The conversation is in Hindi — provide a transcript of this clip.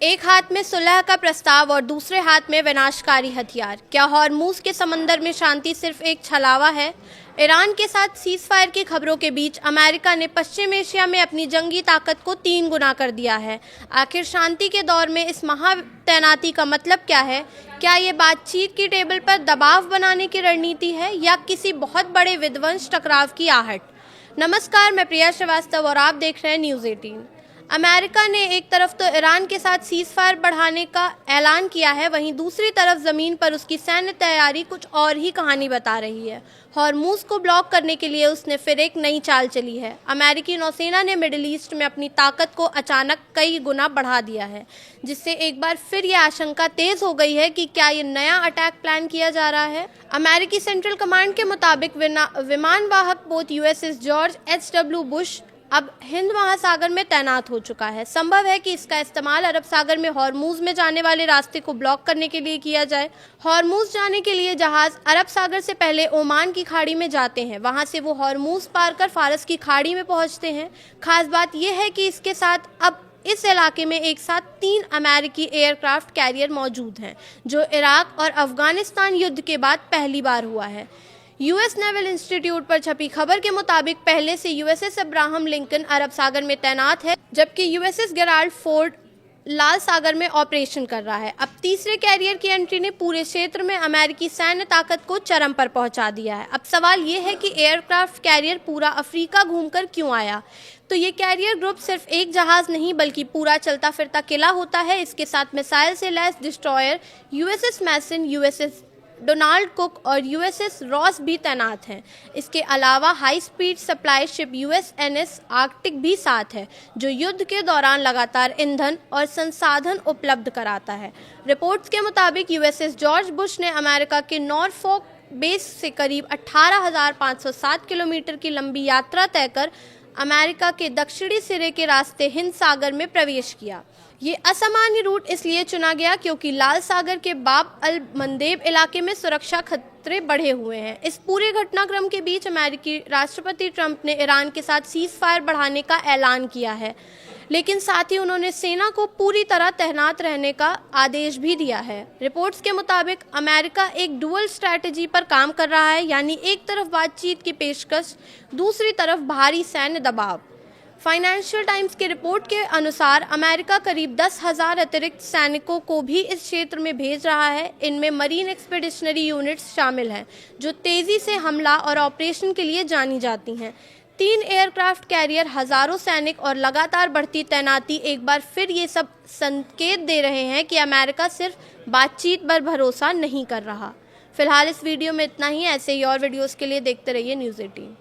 एक हाथ में सुलह का प्रस्ताव और दूसरे हाथ में विनाशकारी हथियार। क्या हॉर्मूज के समंदर में शांति सिर्फ एक छलावा है? ईरान के साथ सीज़फायर की खबरों के बीच अमेरिका ने पश्चिम एशिया में अपनी जंगी ताकत को 3 गुना कर दिया है। आखिर शांति के दौर में इस महा तैनाती का मतलब क्या है? क्या ये बातचीत की टेबल पर दबाव बनाने की रणनीति है या किसी बहुत बड़े विध्वंस टकराव की आहट? नमस्कार, मैं प्रिया श्रीवास्तव और आप देख रहे हैं न्यूज़ 18। अमेरिका ने एक तरफ तो ईरान के साथ सीज़फायर बढ़ाने का ऐलान किया है, वहीं दूसरी तरफ ज़मीन पर उसकी सैन्य तैयारी कुछ और ही कहानी बता रही है। हॉर्मूज को ब्लॉक करने के लिए उसने फिर एक नई चाल चली है। अमेरिकी नौसेना ने मिडिल ईस्ट में अपनी ताकत को अचानक कई गुना बढ़ा दिया है, जिससे एक बार फिर ये आशंका तेज हो गई है कि क्या ये नया अटैक प्लान किया जा रहा है। अमेरिकी सेंट्रल कमांड के मुताबिक विमान वाहक पोत USS जॉर्ज H.W. बुश अब हिंद महासागर में तैनात हो चुका है। संभव है कि इसका इस्तेमाल अरब सागर में हॉर्मूज में जाने वाले रास्ते को ब्लॉक करने के लिए किया जाए। हॉर्मूज जाने के लिए जहाज अरब सागर से पहले ओमान की खाड़ी में जाते हैं, वहां से वो हॉर्मूज पार कर फारस की खाड़ी में पहुंचते हैं। खास बात यह है कि इसके साथ अब इस इलाके में एक साथ 3 अमेरिकी एयरक्राफ्ट कैरियर मौजूद हैं, जो इराक और अफगानिस्तान युद्ध के बाद पहली बार हुआ है। US नेवल इंस्टीट्यूट पर छपी खबर के मुताबिक पहले से USS अब्राहम लिंकन अरब सागर में तैनात है, जबकि USS गेराल्ड फोर्ड लाल सागर में ऑपरेशन कर रहा है। अब तीसरे कैरियर की एंट्री ने पूरे क्षेत्र में अमेरिकी सैन्य ताकत को चरम पर पहुंचा दिया है। अब सवाल ये है कि एयरक्राफ्ट कैरियर पूरा अफ्रीका घूमकर क्यों आया? तो ये कैरियर ग्रुप सिर्फ एक जहाज नहीं बल्कि पूरा चलता फिरता किला होता है। इसके साथ मिसाइल से लैस डिस्ट्रॉयर USS मैसन, USS डोनाल्ड कुक और USS रॉस भी तैनात हैं। इसके अलावा high speed supply ship USNS Arctic भी साथ है, जो युद्ध के दौरान लगातार ईंधन और संसाधन उपलब्ध कराता है। रिपोर्ट्स के मुताबिक USS जॉर्ज बुश ने अमेरिका के नॉरफॉक बेस से करीब 18,507 किलोमीटर की लंबी यात्रा तय कर अमेरिका के दक्षिणी सिरे के रास्ते हिंद सागर में प्रवेश किया। ये असामान्य रूट इसलिए चुना गया क्योंकि लाल सागर के बाब अल मंदेब इलाके में सुरक्षा खतरे बढ़े हुए हैं। इस पूरे घटनाक्रम के बीच अमेरिकी राष्ट्रपति ट्रंप ने ईरान के साथ सीज़फायर बढ़ाने का ऐलान किया है, लेकिन साथ ही उन्होंने सेना को पूरी तरह तैनात रहने का आदेश भी दिया है। रिपोर्ट्स के मुताबिक अमेरिका एक डुअल स्ट्रैटेजी पर काम कर रहा है, यानी एक तरफ बातचीत की पेशकश, दूसरी तरफ भारी सैन्य दबाव। फाइनेंशियल टाइम्स की रिपोर्ट के अनुसार अमेरिका करीब 10,000 अतिरिक्त सैनिकों को भी इस क्षेत्र में भेज रहा है। इनमें मरीन एक्सपेडिशनरी यूनिट्स शामिल हैं, जो तेज़ी से हमला और ऑपरेशन के लिए जानी जाती हैं। 3 एयरक्राफ्ट कैरियर, हज़ारों सैनिक और लगातार बढ़ती तैनाती एक बार फिर ये सब संकेत दे रहे हैं कि अमेरिका सिर्फ बातचीत पर भरोसा नहीं कर रहा। फिलहाल इस वीडियो में इतना ही। ऐसे ही और वीडियोज़ के लिए देखते रहिए न्यूज़ 18।